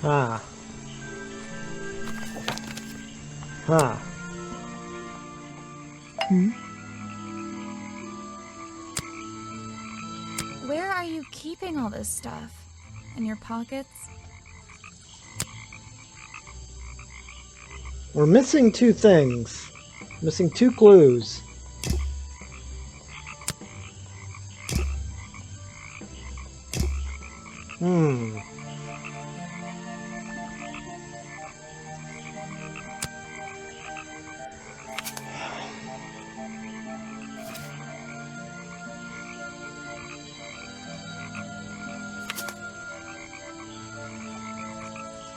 Huh. Huh. Where are you keeping all this stuff? In your pockets? We're missing two things. Missing two clues.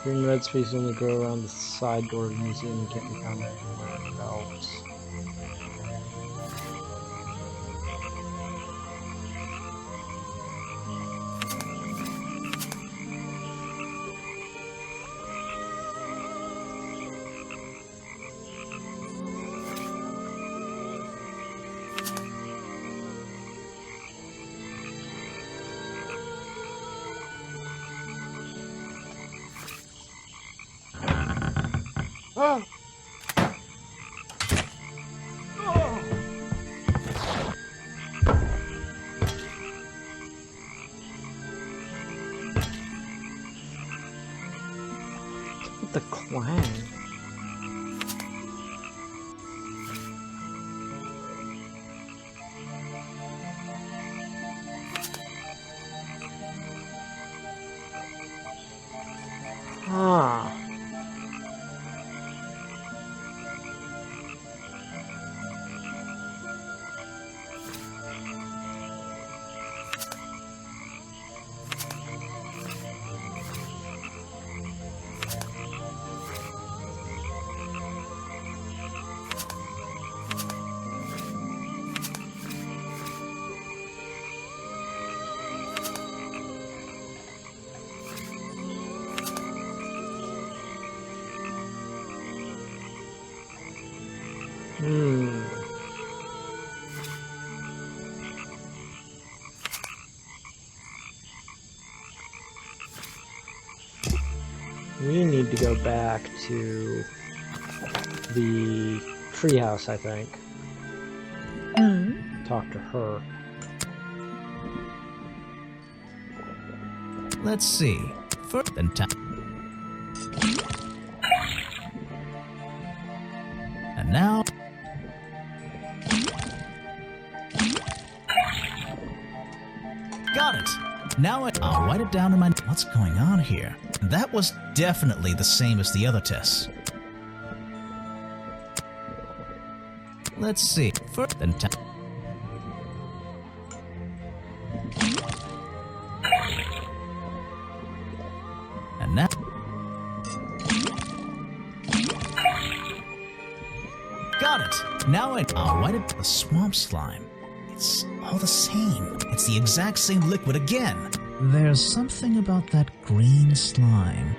Green red species only grow around the side door of the museum and can't be found anywhere else. Oh! With the clang. Ah. We need to go back to the treehouse, I think. Talk to her. Let's see. First, then and now. Got it. Now I'll write it down in my. What's going on here? That was definitely the same as the other tests. Let's see. First, then and now. Got it. Now I'll write it. The swamp slime. It's all the same. It's the exact same liquid again. There's something about that green slime.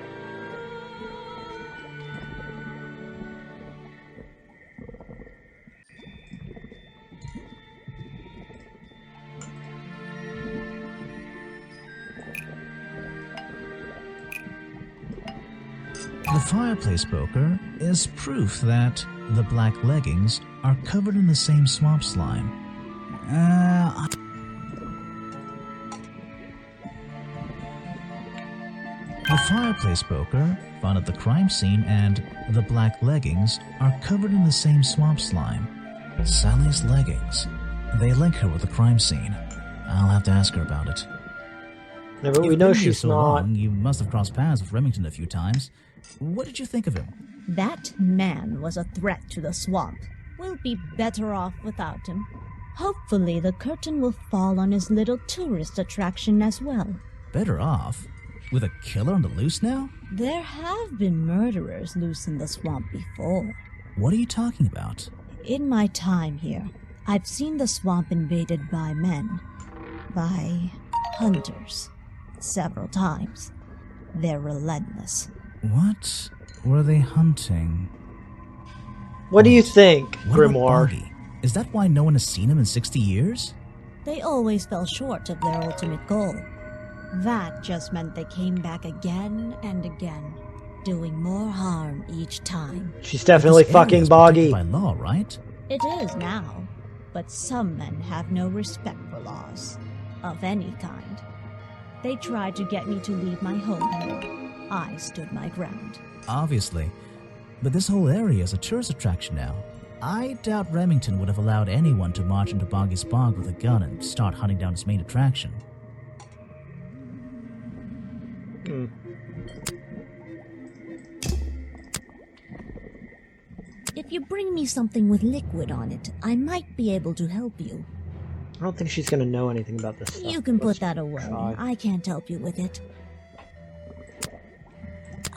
The fireplace poker is proof that the black leggings are covered in the same swamp slime. The fireplace poker found at the crime scene and the black leggings are covered in the same swamp slime. Sally's leggings. They link her with the crime scene. I'll have to ask her about it. Yeah, but we know she's so not. Long, you must have crossed paths with Remington a few times. What did you think of him? That man was a threat to the swamp. We'll be better off without him. Hopefully the curtain will fall on his little tourist attraction as well. Better off? With a killer on the loose now? There have been murderers loose in the swamp before. What are you talking about? In my time here, I've seen the swamp invaded by men. By hunters. Several times. They're relentless. What were they hunting? What do you think, What about Grimoire? Boggy? Is that why no one has seen him in 60 years? They always fell short of their ultimate goal. That just meant they came back again and again, doing more harm each time. She's definitely This area fucking is protected boggy. by law, right? It is now, but some men have no respect for laws, of any kind. They tried to get me to leave my home here. I stood my ground. Obviously. But this whole area is a tourist attraction now. I doubt Remington would have allowed anyone to march into Boggy's Bog with a gun and start hunting down its main attraction. If you bring me something with liquid on it, I might be able to help you. I don't think she's gonna know anything about this stuff. You can Let's put that away. try. I can't help you with it.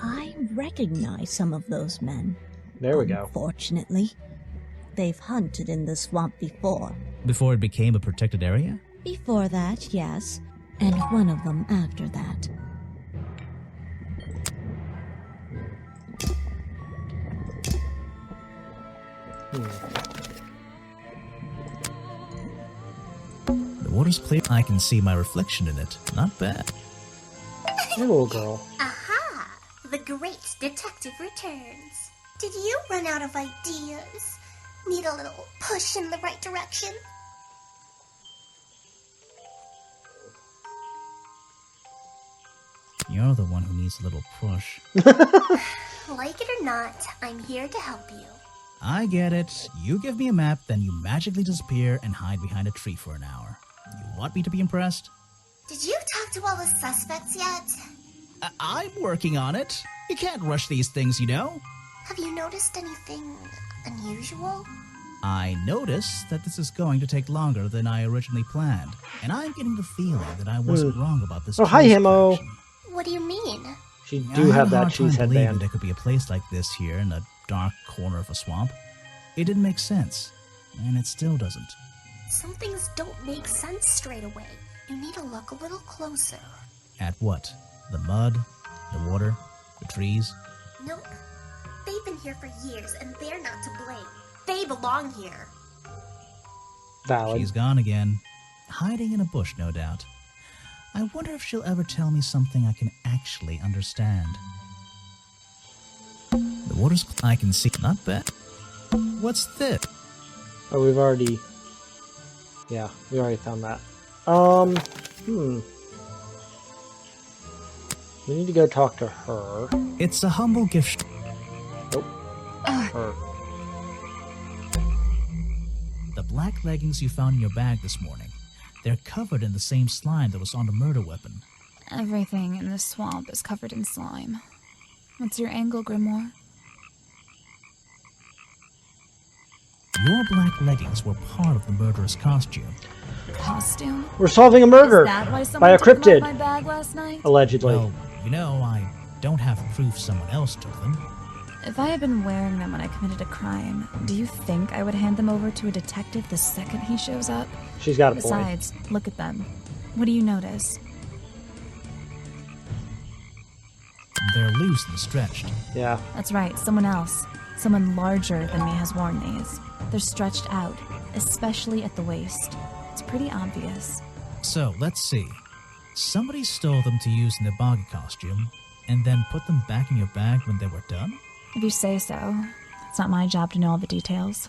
I recognize some of those men. There we go. Unfortunately, they've hunted in the swamp before. Before it became a protected area? Before that, yes, and one of them after that. The water's clear. I can see my reflection in it. Not bad. Hey, little girl. Aha! The great detective returns. Did you run out of ideas? Need a little push in the right direction? You're the one who needs a little push. Like it or not, I'm here to help you. I get it. You give me a map, then you magically disappear and hide behind a tree for an hour. You want me to be impressed? Did you talk to all the suspects yet? I'm working on it. You can't rush these things, you know. Have you noticed anything unusual? I notice that this is going to take longer than I originally planned, and I'm getting the feeling that I wasn't wrong about this. Oh, hi, tourist Himo. attraction. What do you mean? She I do had have a that hard cheese time believing headband. there could be a place like this here in a dark corner of a swamp. It didn't make sense, and it still doesn't. Some things don't make sense straight away. You need to look a little closer. At what? The mud? The water? The trees? Nope. They've been here for years, and they're not to blame. They belong here. Valid. She's gone again. Hiding in a bush, no doubt. I wonder if she'll ever tell me something I can actually understand. The water's I can see. Not bad. What's this? Oh, we've already... Yeah, we already found that. We need to go talk to her. It's a humble gift. Nope. Her. The black leggings you found in your bag this morning. They're covered in the same slime that was on the murder weapon. Everything in this swamp is covered in slime. What's your angle, Grimoire? Your black leggings were part of the murderer's costume. Costume? We're solving a murder Is that why by someone a took them out cryptid, of my bag last night? allegedly. Well, you know, I don't have proof someone else took them. If I had been wearing them when I committed a crime, do you think I would hand them over to a detective the second he shows up? She's got a point. Besides, look at them. What do you notice? They're loose and stretched. Yeah. That's right, someone else. Someone larger than me has worn these. They're stretched out, especially at the waist. It's pretty obvious. So, let's see. Somebody stole them to use in their boggy costume, and then put them back in your bag when they were done? If you say so. It's not my job to know all the details.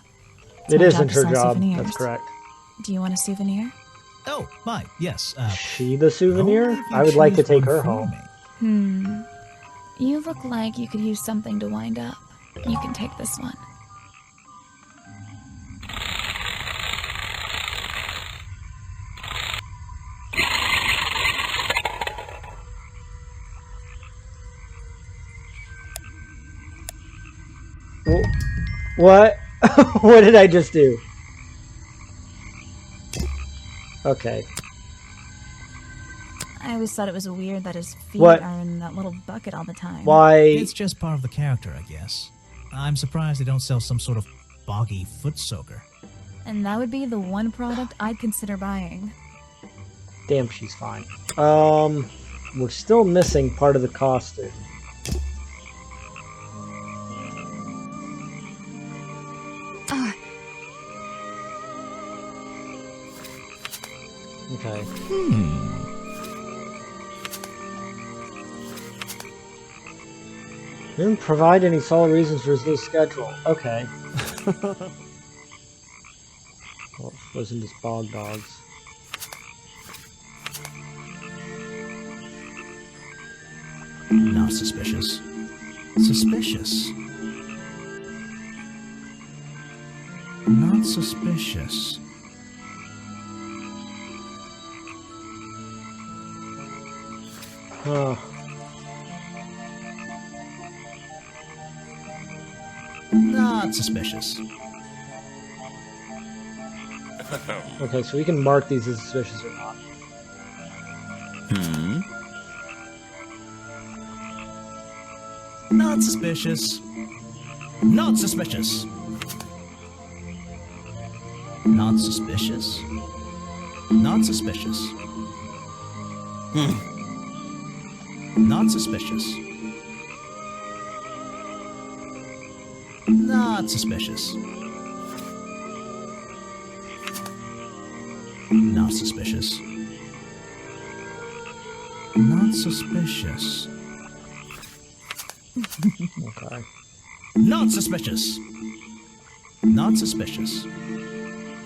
It's It my isn't to her sell job. souvenirs. That's correct. Do you want a souvenir? Oh, my, yes. She the souvenir? only if you I would like to choose take one her for home. me. You look like you could use something to wind up. You can take this one. What? What did I just do? Okay. I always thought it was weird that his feet What? are in that little bucket all the time. Why? It's just part of the character, I guess. I'm surprised they don't sell some sort of boggy foot soaker. And that would be the one product I'd consider buying. Damn, she's fine. We're still missing part of the costume. Okay. Didn't provide any solid reasons for his new schedule. Okay. Well, listen to bog dogs. Not suspicious. Suspicious. Not suspicious. Huh. Not suspicious. Okay, so we can mark these as suspicious or not. Not suspicious. Not suspicious. Not suspicious. Not suspicious. Not suspicious. Not suspicious. Not suspicious. Not suspicious. Okay. Not suspicious. Not suspicious.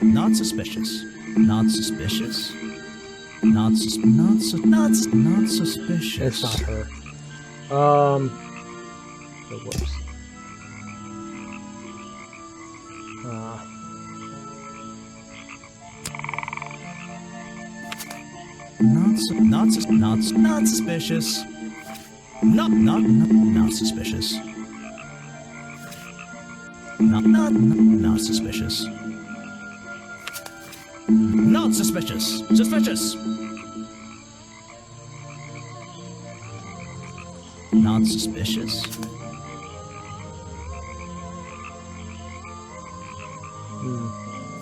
Not suspicious. Not suspicious. Not suspicious. It's not her. Whoops. Not suspicious. Not suspicious. Not suspicious. Not suspicious. Suspicious. Not suspicious.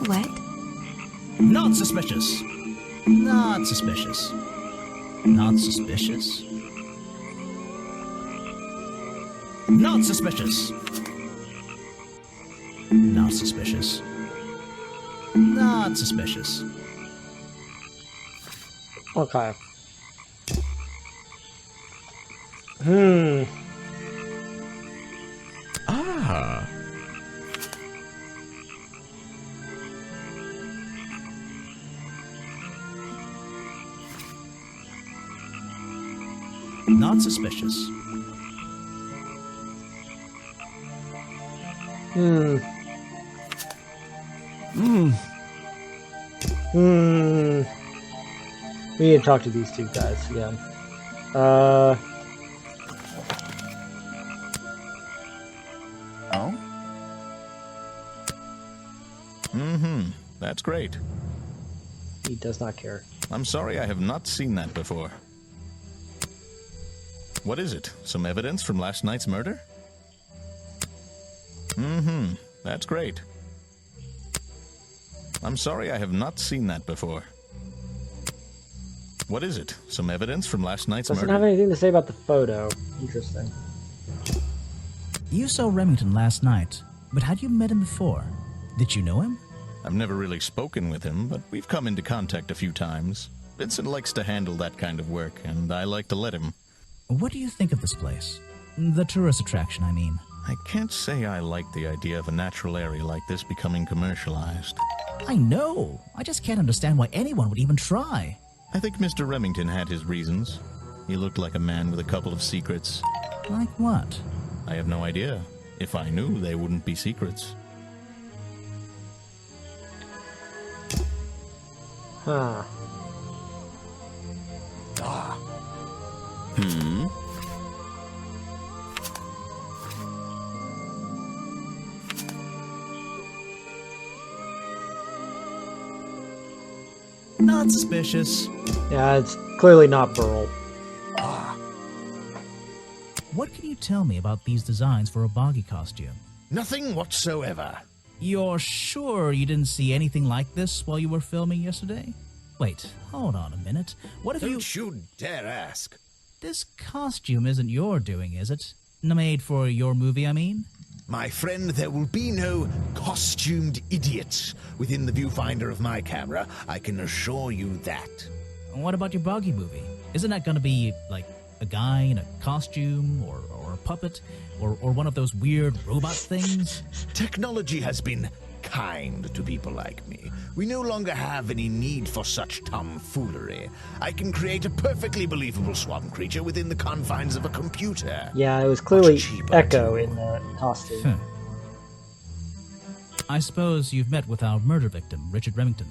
What? Not suspicious. Not suspicious. Not suspicious. Not suspicious. Not suspicious. Not suspicious. Okay. Ah. Not suspicious. We need to talk to these two guys again. Oh? That's great. He does not care. I'm sorry I have not seen that before. What is it? Some evidence from last night's murder? That's great. I'm sorry I have not seen that before. What is it? Some evidence from last night's Doesn't murder? have anything to say about the photo. Interesting. You saw Remington last night, but had you met him before? Did you know him? I've never really spoken with him, but we've come into contact a few times. Vincent likes to handle that kind of work, and I like to let him. What do you think of this place? The tourist attraction, I mean. I can't say I like the idea of a natural area like this becoming commercialized. I know. I just can't understand why anyone would even try. I think Mr. Remington had his reasons. He looked like a man with a couple of secrets. Like what? I have no idea. If I knew, they wouldn't be secrets. Huh. Not suspicious. Yeah, it's clearly not Burl. What can you tell me about these designs for a boggy costume? Nothing whatsoever. You're sure you didn't see anything like this while you were filming yesterday? Wait, hold on a minute. What if Don't you dare ask. This costume isn't your doing, is it? Made for your movie, I mean? My friend, there will be no costumed idiots within the viewfinder of my camera. I can assure you that. What about your boggy movie? Isn't that gonna be, like, A guy in a costume, or a puppet, or one of those weird robot things? Technology has been kind to people like me. We no longer have any need for such tomfoolery. I can create a perfectly believable swamp creature within the confines of a computer. Yeah, it was clearly cheaper, Echo too. in the costume. Huh. I suppose you've met with our murder victim, Richard Remington.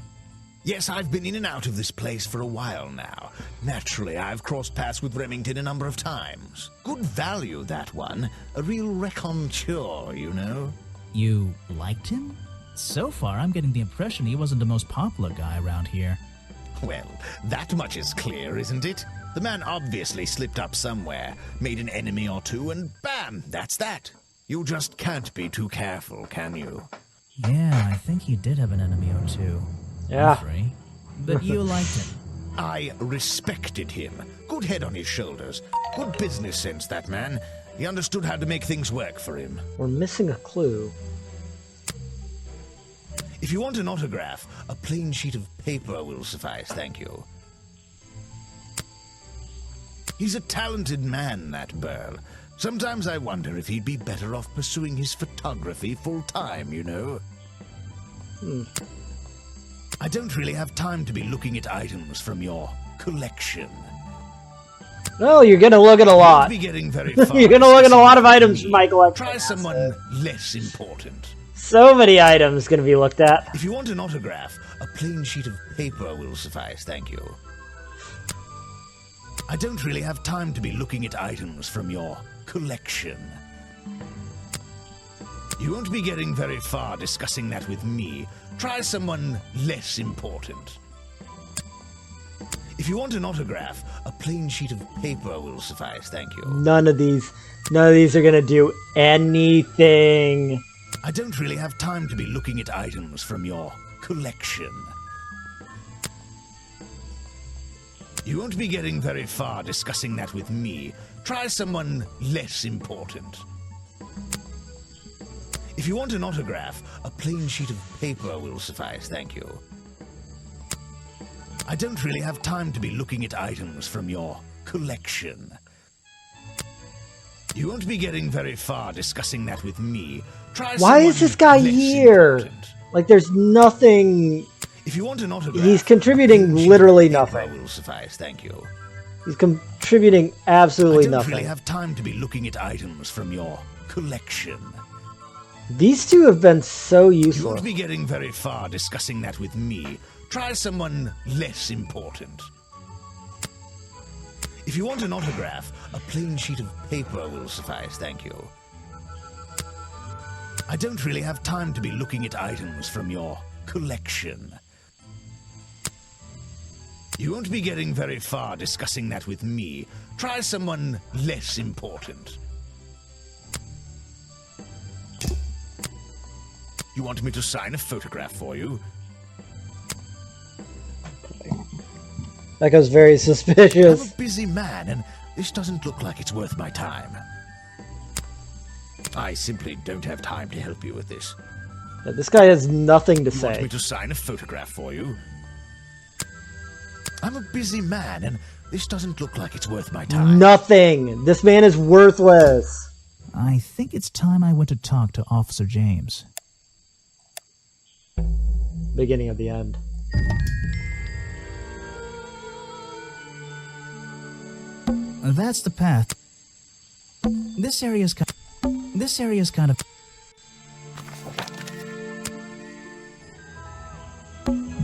Yes, I've been in and out of this place for a while now. Naturally, I've crossed paths with Remington a number of times. Good value, that one. A real raconteur, you know. You liked him? So far, I'm getting the impression he wasn't the most popular guy around here. Well, that much is clear, isn't it? The man obviously slipped up somewhere, made an enemy or two, and bam, that's that. You just can't be too careful, can you? Yeah, I think he did have an enemy or two. Yeah. Or three. But you liked him. I respected him. Good head on his shoulders. Good business sense, that man. He understood how to make things work for him. We're missing a clue. If you want an autograph, a plain sheet of paper will suffice, thank you. He's a talented man, that Burl. Sometimes I wonder if he'd be better off pursuing his photography full-time, you know. I don't really have time to be looking at items from your collection. Well, you're gonna look at a You'll lot. be getting very far. You're gonna look at a lot of discussing items from my collection. Try someone less important. So many items gonna be looked at. If you want an autograph, a plain sheet of paper will suffice, thank you. I don't really have time to be looking at items from your collection. You won't be getting very far discussing that with me. Try someone less important. If you want an autograph, a plain sheet of paper will suffice, thank you. None of these are gonna do anything. I don't really have time to be looking at items from your collection. You won't be getting very far discussing that with me. Try someone less important. If you want an autograph, a plain sheet of paper will suffice, thank you. I don't really have time to be looking at items from your collection. You won't be getting very far discussing that with me. Try Why is someone this guy less here? important. Like, there's nothing. If you want an autograph, He's contributing a plain sheet literally of paper nothing. will suffice, thank you. He's contributing absolutely I don't nothing. really have time to be looking at items from your collection. These two have been so You useful. won't be getting very far discussing that with me. Try someone less important. If you want an autograph, a plain sheet of paper will suffice, thank you. I don't really have time to be looking at items from your collection. You won't be getting very far discussing that with me. Try someone less important. You want me to sign a photograph for you? Echo's very I'm suspicious. a busy man, and this doesn't look like it's worth my time. I simply don't have time to help you with this. This guy has nothing to You want say. me to sign a photograph for you? I'm a busy man, and this doesn't look like it's worth my time. Nothing. This man is worthless. I think it's time I went to talk to Officer James. Beginning of the end. That's the path. This area's kind of...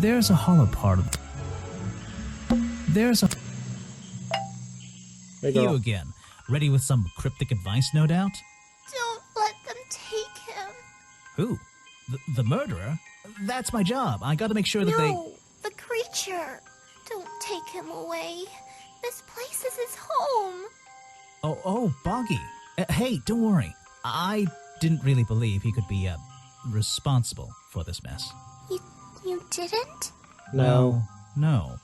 There's a hollow part of... There's a... Hey, You girl. again. Ready with some cryptic advice, no doubt? Don't let them take him. Who? The murderer? That's my job. I gotta make sure that they... No, the creature. Don't take him away. This place is his home. Oh, Boggy. Hey, don't worry. I didn't really believe he could be, responsible for this mess. You didn't? No. No.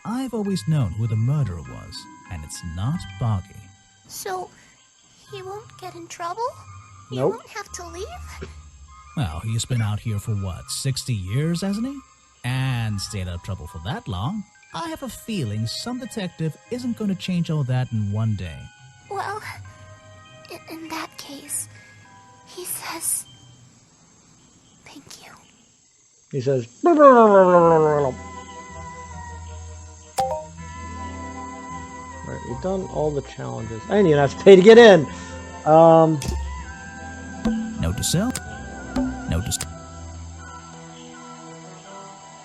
I've always known who the murderer was, and it's not Boggy. So, he won't get in trouble? You Nope. won't have to leave? Well, he's been out here for what, 60 years, hasn't he? And stayed out of trouble for that long. I have a feeling some detective isn't going to change all that in one day. Well, in that case, he says, thank you. He says, alright, we've done all the challenges. I didn't even have to pay to get in. Note to self. Note to self.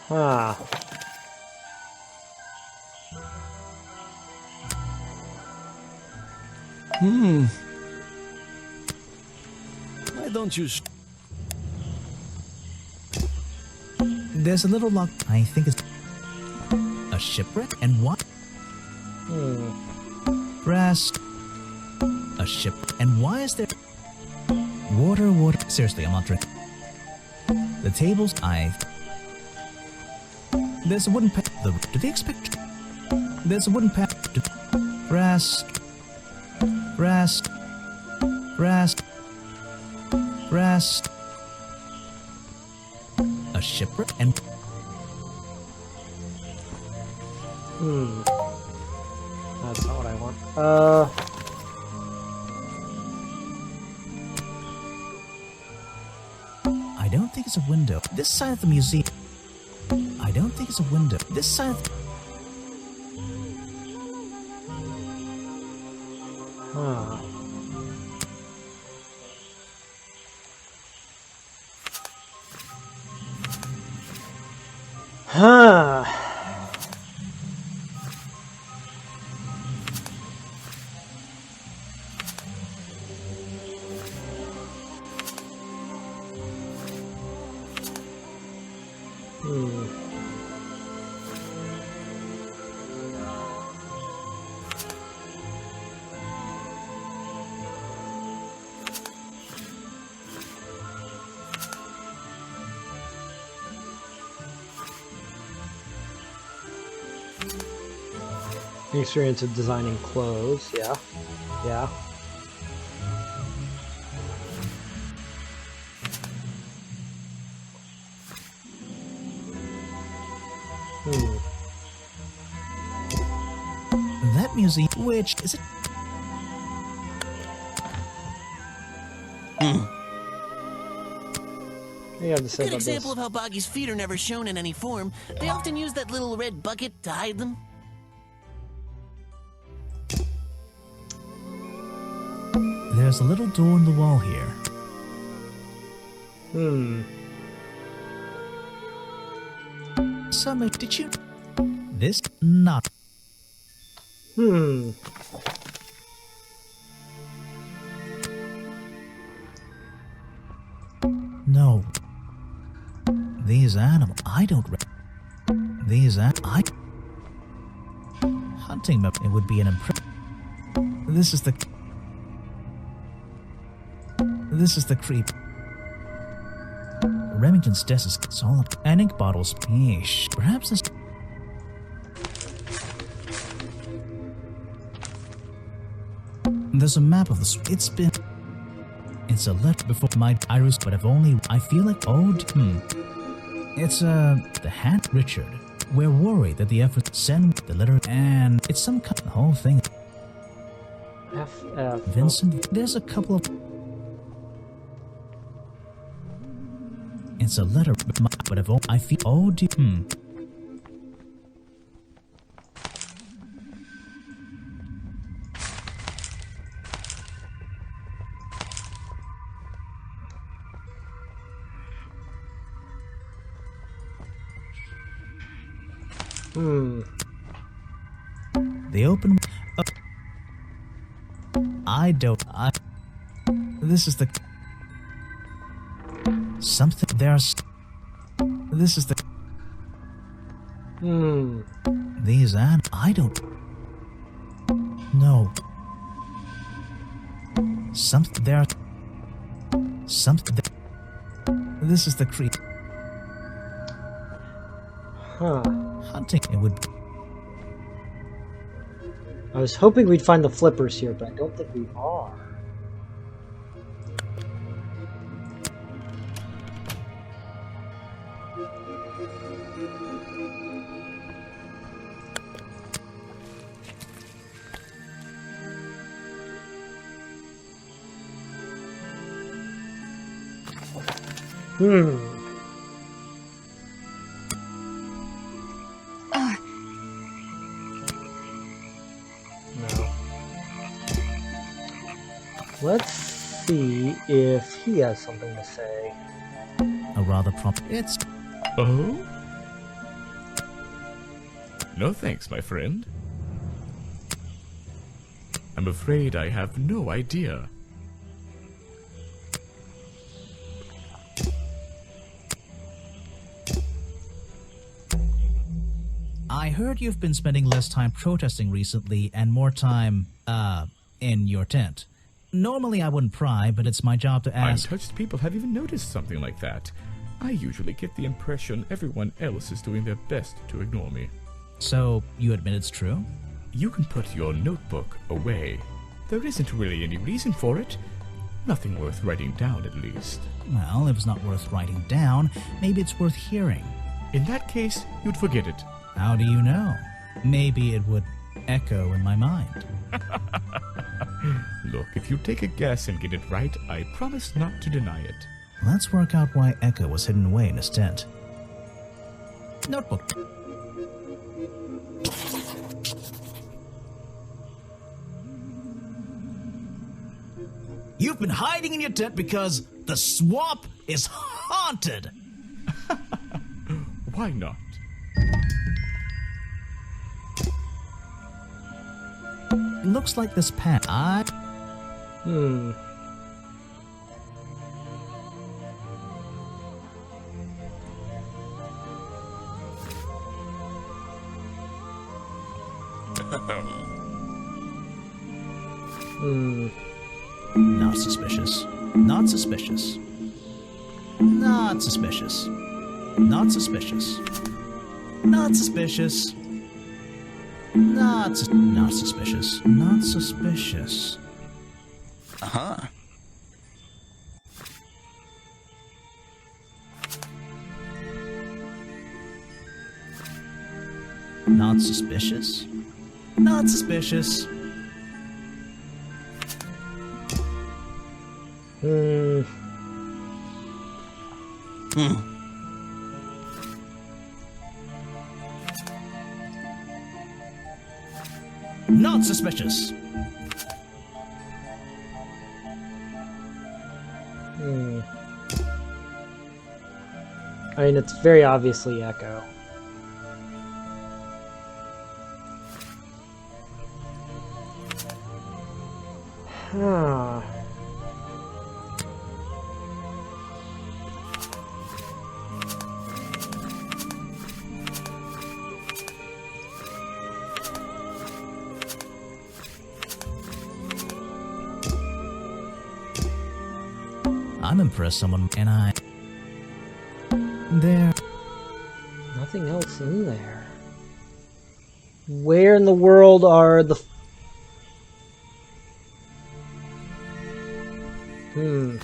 Huh. Why don't you... There's a little lock. I think it's a shipwreck. And what? Brass. A ship. And why is there water? Seriously, I'm not drinking. The tables. There's a wooden path. Do they expect? There's a wooden path. Brass. A shipwreck and That's not what I want. I don't think it's a window. This side of the museum. I don't think it's a window. This side of Huh. Huh. Experience of designing clothes, yeah. Yeah. that museum. Which is it? What do you have to say Good about example this? of how Boggy's feet are never shown in any form. They often use that little red bucket to hide them. There's a little door in the wall here. Summer, did you... This? Not... No. These animals... I don't... These I... Hunting map... It would be an impressive... This is the... This is the creep. Remington's desk is solid. And ink bottles. Yeesh. Perhaps this... There's a map of the... It's been... It's a letter before my iris, but I've only... I feel like... Oh, It's, the hand... Richard. We're worried that the effort send the letter... And it's some kind... The whole thing... Vincent... There's a couple of... It's a letter, but I've I feel... Oh, dear... They open... I don't... This is the... Something... There's... This is the... These and... I don't... No. Something... There... Something... This is the creep. Hunting... It would... I was hoping we'd find the flippers here, but I don't think we are. Hmm. No. Let's see if he has something to say. A rather prompt. It's. Oh? No thanks, my friend. I'm afraid I have no idea. I heard you've been spending less time protesting recently and more time, in your tent. Normally I wouldn't pry, but it's my job to I'm ask. touched people have even noticed something like that. I usually get the impression everyone else is doing their best to ignore me. So, you admit it's true? You can put your notebook away. There isn't really any reason for it. Nothing worth writing down, at least. Well, if it's not worth writing down, maybe it's worth hearing. In that case, you'd forget it. How do you know? Maybe it would echo in my mind. Look, if you take a guess and get it right, I promise not to deny it. Let's work out why Echo was hidden away in his tent. Notebook. You've been hiding in your tent because the swamp is haunted! Why not? It looks like this path. Hmm. Hmm. Not suspicious. Not suspicious. Not suspicious. Not suspicious. Not suspicious. Not suspicious. Not suspicious. Uh-huh. Not suspicious. Not suspicious. Hmm. Not suspicious. Hmm. I mean, it's very obviously Echo. Huh. I'm impressed someone and I. There. Nothing else in there. Where in the world are the... Hmm.